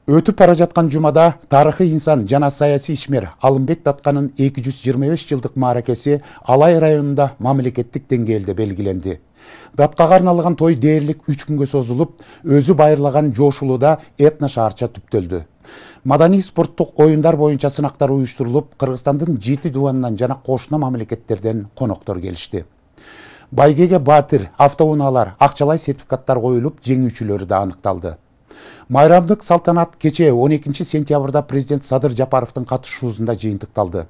Өтүп бара жаткан жумада тарыхый инсан жана саясий ишмер Алымбек Датканын 225 жылдык мааракеси Алай районунда мамлекеттик деңгээлде белгиленди. Даткага арналган той дээрлик 3 күнгө созулуп, өзү байырлаган жошулуда этно шаарча түптөлдү. Маданий спорттук оюндар боюнча сынактар уюштурулуп, Кыргызстандын 7 дубанынан жана кошуна мамлекеттерден коноктор келишти. Байгеге баатыр, автоунаалар, акчалай сертификаттар коюлуп, жеңүүчүлөрү да аныкталды. Майрамдык салтанат кечээ 12 сентябрда президент Садыр Жапаровдун катышуусунда жыйынтыкталды.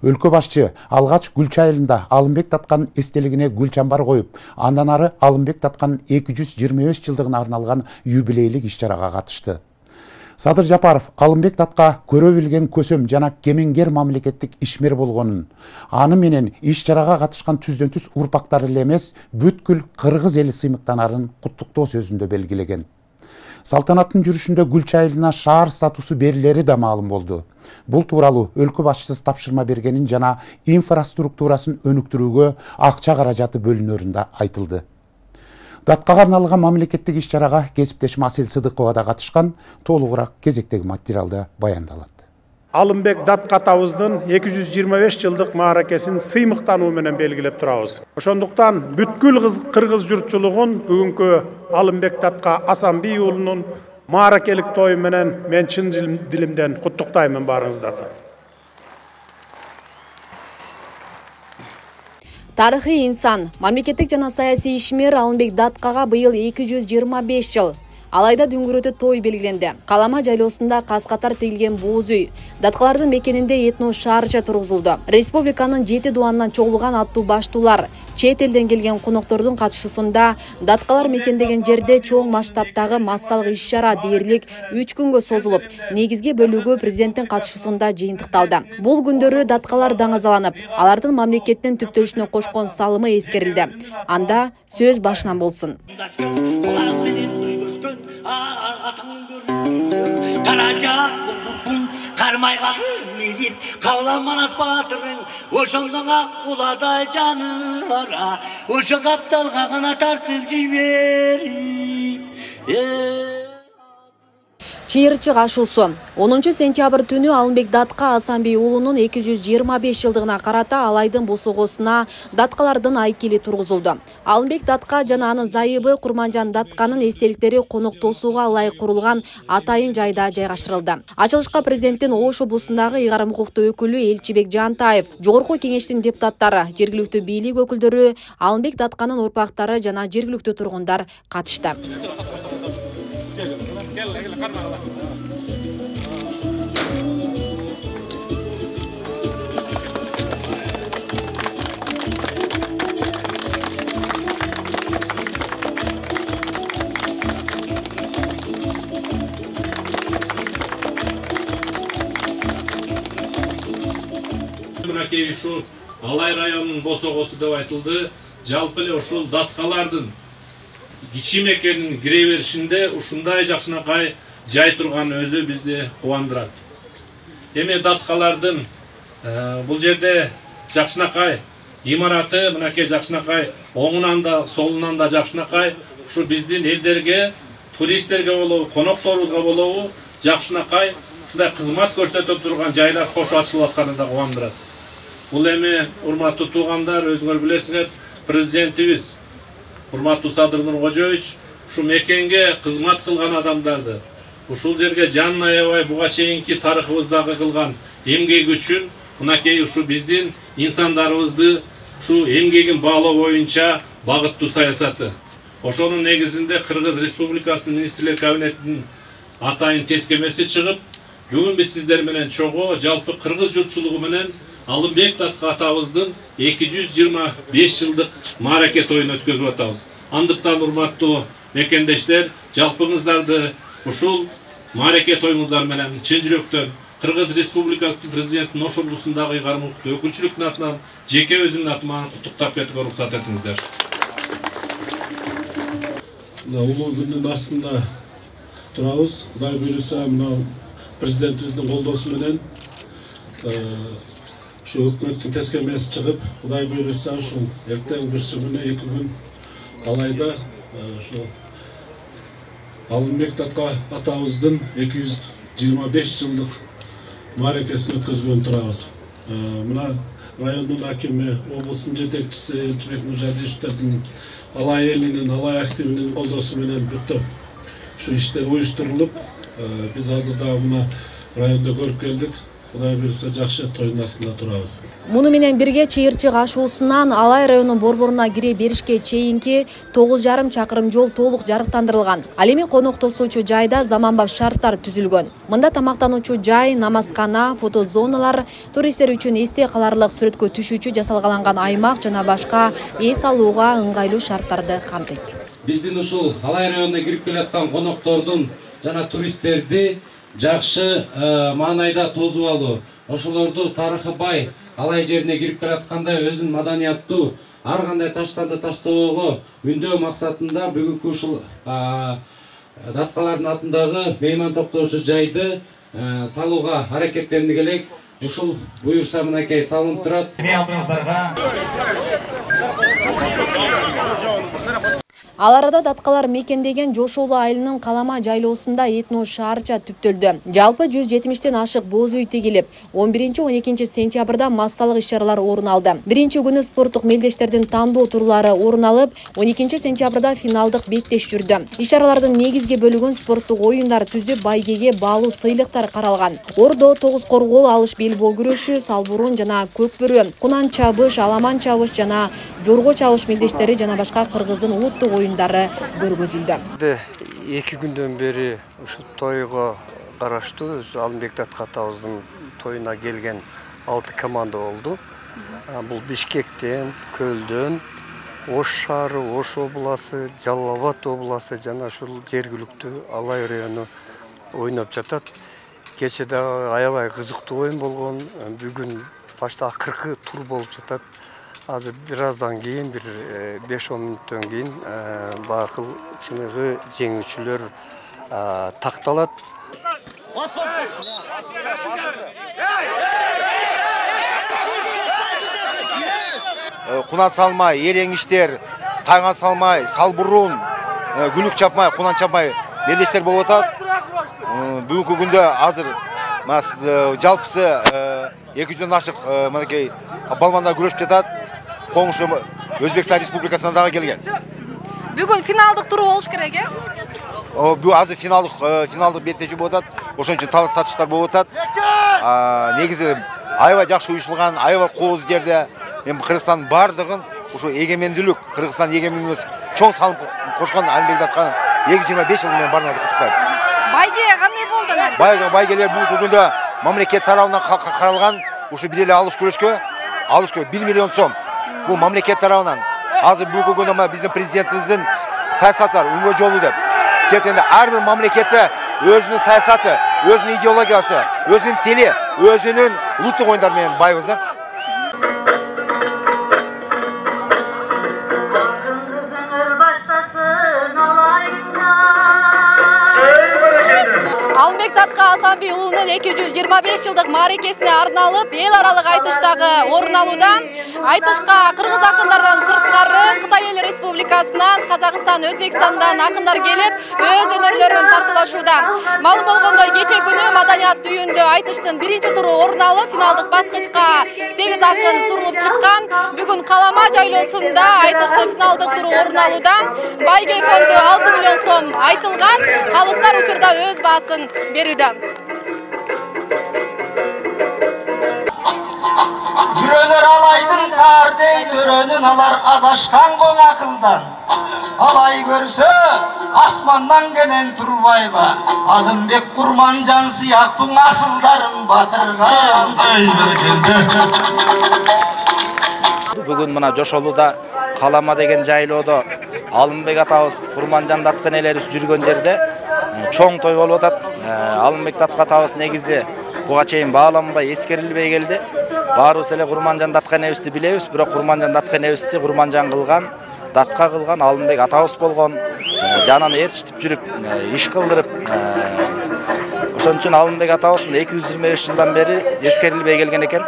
Өлкө башчы алгач Гүлча айылында Алымбек Даткан эстелигине гүл чамбар коюп, андан ары Алымбек Даткан 225 жылдыгына арналган юбилейлик иш-чарага катышты. Садыр Жапаров Алымбек Датка көрө билген көсөм жана кемеңгер мамлекеттик ишмер болгонун, аны менен иш-чарага катышкан түздөн-түз урпактар эле эмес, бүткүл кыргыз эли сыймыктанарын куттуктоо сөзүндө белгилеген. Салтанаттын жүрүшүндө Гүлча айылына шаар статусу берилери да маалым болду. Бул тууралуу өлкө башчысы тапшырма бергенин жана инфраструктурасын өнүктүрүүгө акча каражаты бөлүнөрүн да айтылды. Даткага арналган мамлекеттик иш-чарага кесиптешим Асель Сыдыкова да катышкан. Толугураак кезектеги материалда баяндалат. Алымбек Датка атабыздын 225 жылдык мааракесин сыймыктануу менен белгилеп турабыз. Ошондуктан бүткүл кыргыз журтчулугун бүгүнкү Алымбек Датка Асанбий уулунун мааракелик тою менен мен чын дилимден куттуктаймын баарыңыздарды. Тарыхый инсан, мамлекеттик жана саясий ишмер Алымбек Даткага быйыл 225 жыл. Алайда дүңгүрөтө той белгиленди. Калама жайлоосунда кас-катар тигилген бооз үй, Даткалардын мекенинде этно шаарча тургузулду. Республиканын 7 дуанынан чогулган аттуу баштуулар, чет элден келген коноктордун катышуусунда Даткалар мекендеген жерде чоң масштабтагы массалык иш-чара дээрлик 3 күнгө созулуп, негизги бөлүгү президенттин катышуусунда жыйынтыкталды. Бул күндөрү Даткалар даңазаланып, алардын мамлекеттин түптөлүшүнө кошкон салымы эскерилди. Анда сөз башынан болсун. Кармайга мирит кавламанас батырың, ошондон ак куладай жаны бара, ошо капталга гана тартып жибери. Чыйырчык ашуусу 10 сентябрь түнү Алымбек Датка Асанбий уулунун 225 жылдыгына карата Алайдын босогосуна Даткалардын айкели тургузулду. Алымбек Датка жана анын зайыбы Курманжан Датканын эстеликтери коноктосууга ылайык курулган атайын жайда жайгаштырылды. Ачылышка президенттин Ош облусундагы ыйгарым укуктуу өкүлү Элчибек Жантаев, жогорку кеңештин депутаттары, жергиликтүү бийлик өкүлдөрү, Алымбек Датканын урпактары жана жергиликтүү тургундар катышты. Мынакей ушу Алай районунун босогосу деп айтылды. Жалпы эле ушул Даткалардын кичи мекенин кире беришинде ушундай жакшынакай жай турган өзү бизди кубандырат. Эми Даткалардын бул жерде жакшынакай имараты, мынакей жакшынакай оңунан да солунан да жакшынакай ушу биздин элдерге, туристтерге болобу, конокторубузга болобу жакшынакай ушундай кызмат көрсөтүп турган жайлар кошо ачылып атканы да кубандырат. Бул эми урматтуу туугандар, өзүңөр билесиңер, президентибиз урматтуу Садыр Нуркожоевич ушу мекенге кызмат кылган адамдарды, ушул жерге жанын аябай буга чейинки тарыхыбыздагы кылган эмгеги үчүн мынакей ушу биздин инсандарыбызды ушу эмгегин баалоо боюнча багыттуу саясаты. Ошонун негизинде Кыргыз Республикасынын министрлер кабинетинин атайын тескемеси чыгып, бүгүн биз сиздер менен чогуу жалпы кыргыз журтчулугу менен Алымбек Датка атабыздын 225 жылдык маараке тоюн өткөзүп атабыз. Андыктан урматтуу мекендештер, жалпыңыздарды ушул маараке тоюңуздар менен чын жүрөктөн Кыргыз Республикасынын президентинин Ош облусундагы ыйгарым укуктуу өкүлчүлүктүн атынан, жеке өзүмдүн атыман куттуктап кетүүгө уруксат этиңиздер. Улуу күндүн астында турабыз. Кудай буйруса, мына президентибиздин колдоосу менен şu hükümetin tezkemesi çıkıp, Kuday buyurursa şu erten bir sürgüne 2 gün Alayda şu Алымбек Датка атабыздын 225 жылдык мааракесин өткөзгөн турабыз. Мына райондун акими, облустун жетекчиси Элчибек Нуржадишевдин алай элинин, алай активинин колдоосу менен бүттү. Şu işler uyuşturulup biz hazırda mына rayonda көрүп келдик. Кудай буйрса жакшы тоюнун астында турабыз. Муну менен бирге чыйырчык ашуусунан Алай районунун борборуна кире беришке чейинки 9,5 чакырым жол толук жарыктандырылган. Ал эми коноктошуучу жайда заманбап шарттар түзүлгөн. Мында тамактануучу жай, намазкана, фотозоналар, туристтер үчүн эсте каларлык сүрөткө түшүүчү жасалгаланган аймак жана башка эс алууга ыңгайлуу шарттарды камтыйт. Биздин ушул Алай районуна кирип келаткан коноктордун жана туристтерди жакшы маанайда тосуп алуу, ошолорду тарыхы бай Алай жерине кирип келатканда өзүнүн маданияттуу ар кандай таштарды таштоого үндөө максатында бүгүнкү ушул Даткалардын атындагы мейман токтоочу жайды салууга аракеттенип элек. Ушул буюрса мынакей салынып турат. Ал арада Даткалар мекендеген Жошолу айылынын Калама жайлоосунда этно шаарча түптөлдү. Жалпы 170тен ашык боз үй тегилип, 11-12 сентябрда массалык иш-чаралар орун алды. Биринчи күнү спорттук мелдештердин тандоо турлары орун алып, 12 сентябрда финалдык беттеш жүрдү. Иш-чаралардын негизги бөлүгүн спорттук оюндар түзүп, байгеге баалуу сыйлыктар каралган. Ордо, тогуз коргол, алыш белбоо күрөшү, салбурун жана көкбөрү, кунан чабыш, аламан чабыш жана жорго чабыш мелдештери жана башка кыргыздын улуттук оюндары көргөзүлдү. 2 күндөн бери ушу тойго караштуу Алымбек Датка атабыздын тоюна келген 6 команда болду. Бул Бишкектен, Көлдөн, Ош шаары, Ош обласы, Жалал Абад обласы жана ушул жергиликтүү Алай району ойноп жатат. Кече да аябай кызыктуу оюн болгон. Бүгүн башта 40 тур болуп жатат. Азыр бираздан кийин, бир 5-10 мүнөттөн кийин бакыл чыныгы жеңүүчүлөр такталат. Кунан салмай, эреңиштер, тайган салмай, салбурун, гүлүк чапмай, кунан чапмай мелдештер болуп атат. Бүгүнкү күндө азыр жалпысы 200дөн ашык мынакей балбандар күрөшүп жатат. Коңшу Өзбекстан Республикасынан дагы келген. Бүгүн финалдык туру болуш керек, э? Бул азыр финалдык беттеши болуп атат. Ошон үчүн талык татыштар болуп атат. Негизи аябай жакшы уюштулган, аябай кооз жерде мен Кыргызстандын бардыгын ушу эгемендүүлүк, Кыргызстан эгемендүүлүгүн чоң салым кошкон Алымбек Датканы 225 жыл менен бардыгын куттуктайм. Байге кандай болду? Байгелер бул күндө мамлекет тарабынан каралган ушу бир эле алыш күрөшкө 1 миллион сом. Бул мамлекет тарабынан. Азыр бүгүнкү күндө биздин президентибиздин саясаты үнгө жолу деп. Сертенде ар бир мамлекетте өзүнүн саясаты, өзүнүн идеологиясы, өзүнүн тили, өзүнүн улуттук оюндар менен байбыз да. Алымбек Датка Асанбий уулунун 225 жылдык мааракесине арналып, эл аралык айтыштагы орун алууда. Айтышка кыргыз акындардан сырткары Кытай Эл Республикасынан, Казакстан, Өзбекстандан акындар келип, өз өнөрлөрүн тартуулашууда. Маалым болгондой, кече күнү маданият үйүндө айтыштын биринчи туру орун алып, финалдык баскычка 8 акын сурулуп чыккан. Бүгүн Калама жайлоосунда айтыштын финалдык туру орун алууда. Байге фонду 6 миллион сом айтылган. Калыстар учурда өз баасын берүүдө. Бирөөлөр алайдын тардей төрөнүн алар адашкан коң акылдан. Алай көрсө асмандан кенен турбайба. Алымбек Курманжан сыяктуу асылдарын батырган. Бүгүн мына Жошолуда Калама деген жайлоодо Алымбек атабыз Курманжан Даткан элерибиз жүргөн жерде чоң той болуп атат. Алымбек Датка атабыз негизи буга чейин бааланбай, эскерилбей келди. Баарыбыз эле Курманжан Даткан эбизди билебиз, бирок Курманжан Даткан эбизди Курманжан кылган, Датка кылган Алымбек атабыз болгон. Жанын ээрчитип жүрүп, иш кылдырып, ошон үчүн Алымбек атабыз 225 жылдан бери эскерилбей келген экен.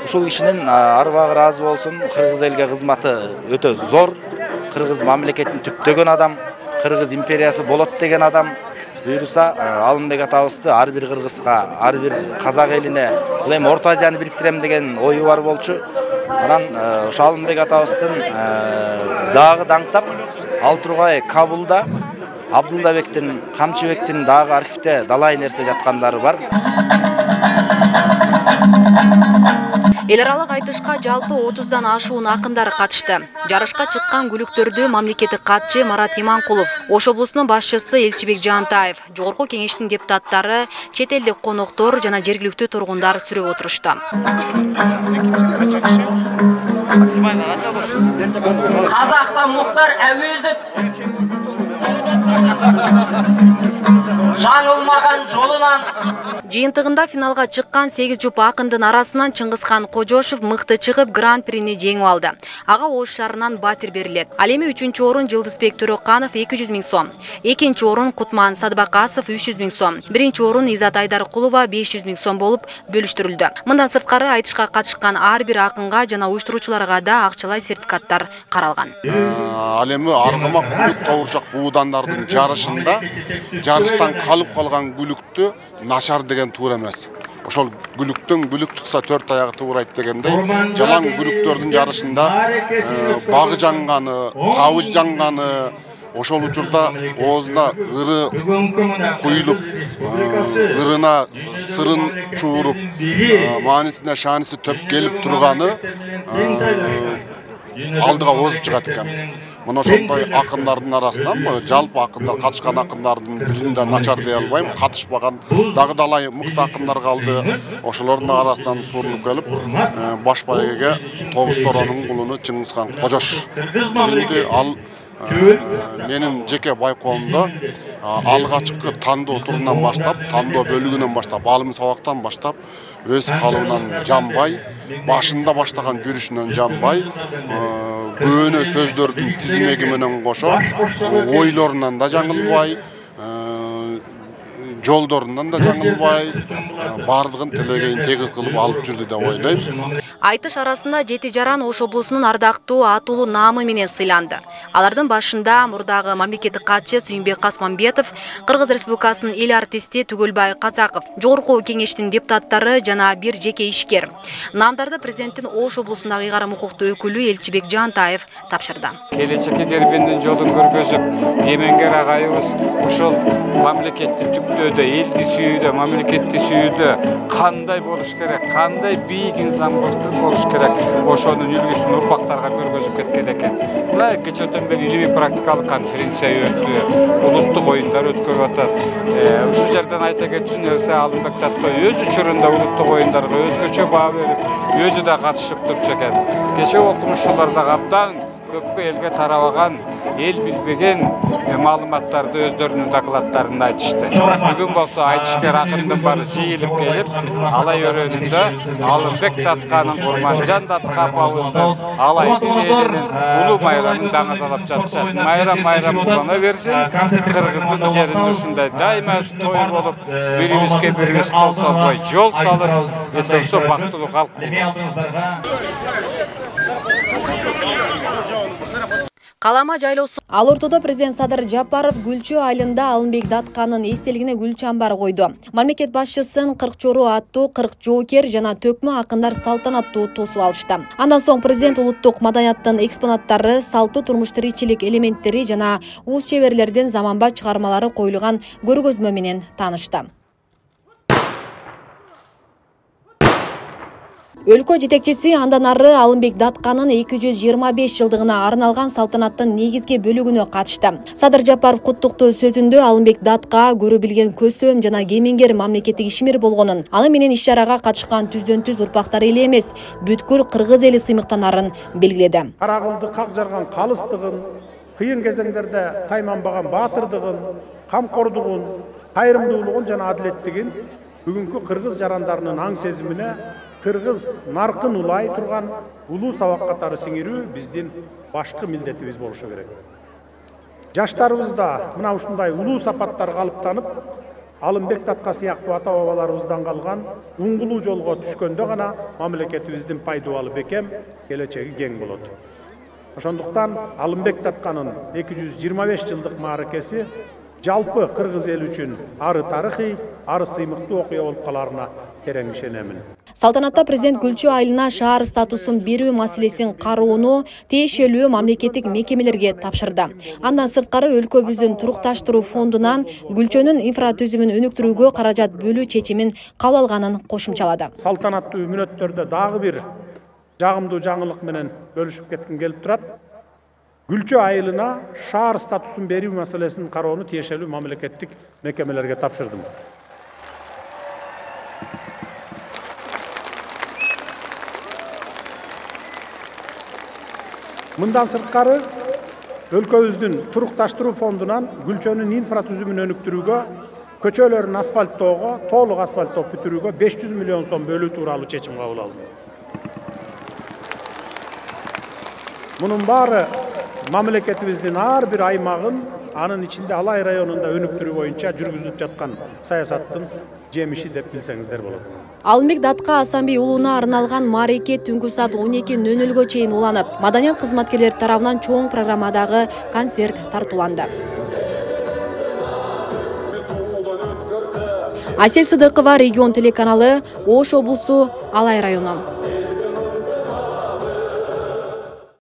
Ушул кишинин арбагы ыраазы болсун. Кыргыз элге кызматы өтө зор. Кыргыз мамлекетин түптөгөн адам, Кыргыз империясы болот деген адам. буюрса Алымбек атабызды ар бир кыргызга, ар бир казак элине, бул эми Орто Азияны бириктирем деген ою бар болчу. Анан ошо Алымбек атабыздын дагы даңктап, ал тургай Кабулда Абдуллабектин, Камчыбектин дагы архивде далай нерсе жаткандары бар. Эл аралык айтышка жалпы 30дан ашуун акындар катышты. Жарышка чыккан күлүктөрдү мамлекеттик катчы Марат Иманкулов, Ош облусунун башчысы Элчибек Жантаев, Жогорку кеңештин депутаттары, чет элдик коноктор жана жергиликтүү тургундар сүрөп отурушту. Казактан Мухтар Әуезов жаңылмаган жолунан. Жыйынтыгында финалга чыккан 8 жуп акындын арасынан Чыңгызхан Кожошов мыкты чыгып гран-прини жеңип алды. Ага Ош шаарынан батир берилет. Ал эми 3-чү орун Жылдызбек Төрөканов 200 000 сом, 2-чи орун Кутман Садбакасов 300 000 сом, 1-чи орун Изат Айдаркулова 500 000 сом болуп бөлүштүрүлдү. Мындан сырткары айтышка катышкан ар бир акынга жана уюштуруучуларга да акчалай сертификаттар каралган. Ал эми аргамак бүлүк тоорчак буудандардын жарышында жарыштан калып калган күлүктү начар деген туура эмес. Ошол күлүктөн күлүк чыкса 4 аягы туурайт дегендей, жалаң күлүктөрдүн жарышында багы жанганы, табы жанганы, ошол учурда оозуна ыры куюлуп, ырына сырын чууруп, маанисине шааниси төп келип турганы алдыга озуп чыгат экен. Мына ошондой акындардын арасынан жалпы акындар катышкан акындардын биринде начар дей албайм, катышпаган дагы далай мыкты акындар калды. Ошолордун арасынан сурулуп келип, баш байгеге Тогуз Торонун кулуну Чыңгызхан Кожош. Эми ал менин жеке байкоомдо алгачкы тандоо турунан баштап, тандоо бөлүгүнөн баштап, алым сабактан баштап, өз калыбынан жанбай, башында баштаган жүрүшүнөн жанбай, көөнө сөздөрдүн тизмеги менен кошо, ойлорунан да жаңылбай, жолдорунан да жаңылбай, бардыгын тилегейин тегиз кылып алып жүрдү деп ойлойм. Айтыш арасында Жети Жаран Ош облусунун ардактуу атуулуу наамы менен сыйланды. Алардын башында мурдагы мамлекеттик катчы Сүйүнбек Касманбетов, Кыргыз Республикасынын эл артисти Түгөлбай Казаков, Жогорку кеңештин депутаттары жана бир жеке ишкер. Наамдарды президенттин Ош облусундагы ыйгарым укуктуу өкүлү Элчибек Жантаев тапшырды. Келечекке дербендин жолун көргөзүп, Кемеңгер агайыбыз ушул мамлекетти түптөөдө, элди сүйүүдө, мамлекетти сүйүүдө кандай болуш керек, кандай бийик инсан болуш керек, ошонун үлгүсүн урпактарга көргөзүп кеткен экен. Мына кечээден бери илимий практикалык конференция өттү, улуттук оюндар өткөрүп атат. Ушул жерден айта кетчү нерсе Алымбек Татка өз учурунда улуттук оюндарга өзгөчө баа берип, өзү да катышып турчу экен. Кечээ окумуштууларда абдан көпкө элге тарабаган, эл билбеген маалыматтарды өздөрүнүн докладдарында айтышты. Бүгүн болсо айтышкер акындын баары жыйылып келип, алай өрөөнүндө Алымбек Татканын Курманжан Татка апабыздын алайдын элинин улуу майрамын даңазалап жатышат. Майрам улана берсин, кыргыздын жеринде ушундай дайыма той болуп, бирибизге бирибиз кол салбай, жол салып, эсепсо бактылуу калк Калама жайлоосу. Ал ортодо президент Садыр Жапаров Гүлчө айылында Алымбек Датканын эстелигине гүл чамбар койду. Мамлекет башчысын 40 чору аттуу 40 жоокер жана төкмө акындар салтанаттуу тосуп алышты. Андан соң президент улуттук маданияттын экспонаттары, салттуу турмуш тиричилик элементтери жана уус чеберлердин заманбап чыгармалары коюлган көргөзмө менен таанышты. Өлкө жетекчиси андан ары Алымбек Датканын 225 жылдыгына арналган салтанаттын негизги бөлүгүнө катышты. Садыр Жапаров куттуктоо сөзүндө Алымбек Датка көрө билген көсөм жана кемеңгер мамлекеттик ишмер болгонун, аны менен иш-чарага катышкан түздөн-түз урпактар эле эмес, бүткүл кыргыз эли сыймыктанарын белгиледи. Кара кылды как жарган калыстыгын, кыйын кезеңдерде тайманбаган баатырдыгын, камкордугун, кайрымдуулугун жана адилеттигин бүгүнкү кыргыз жарандарынын аң сезимине кыргыз наркын улай турган улуу сабак катары сиңирүү биздин башкы милдетибиз болушу керек. Жаштарыбызда мына ушундай улуу сапаттар калыптанып, Алымбек Татка сыяктуу ата бабаларыбыздан калган уңгулуу жолго түшкөндө гана мамлекетибиздин пайдубалы бекем, келечеги кең болот. Ошондуктан Алымбек Татканын 225 жылдык мааракеси жалпы кыргыз эли үчүн ары тарыхый, ары сыймыктуу окуя болуп каларына терең ишенемин. Салтанатта президент Гүлчө Айылына шаар статусун берүү маселесин кароону тиешелүү мамлекеттик мекемелерге тапшырды. Андан сырткары өлкөбүздүн турукташтыруу фондунан Гүлчөнүн инфратүзүмүн өнүктүрүүгө каражат бөлүү чечимин кабыл алганын кошумчалады. Салтанаттуу мүнөттөрдө дагы бир жагымдуу жаңылык менен бөлүшүп кетким келип турат. Гүлчө Айылына шаар статусун берүү маселесин кароону тиешелүү мамлекеттик мекемелерге тапшырдым. Мындан сырткары өлкөбүздүн турукташтыруу фондунан Гүлчөнүн инфратүзүмүн өнүктүрүүгө, көчөлөрүн асфальттоого, толук асфальттоп бүтүрүүгө 500 миллион сом бөлүү тууралуу чечим кабыл алды. Мунун баары мамлекетибиздин ар бир аймагын, анын ичинде Алай районунда өнүктүрүү боюнча жүргүзүлүп жаткан саясаттын жемиши деп билсеңиздер болот. Алымбек Датка Асанбей уулуна арналган маареке түнкү саат 12:00 чейин уланып, маданият кызматкерлери тарабынан чоң программадагы концерт тартууланды. Асел Сыдыкова, Регион телеканалы, Ош облусу, Алай району.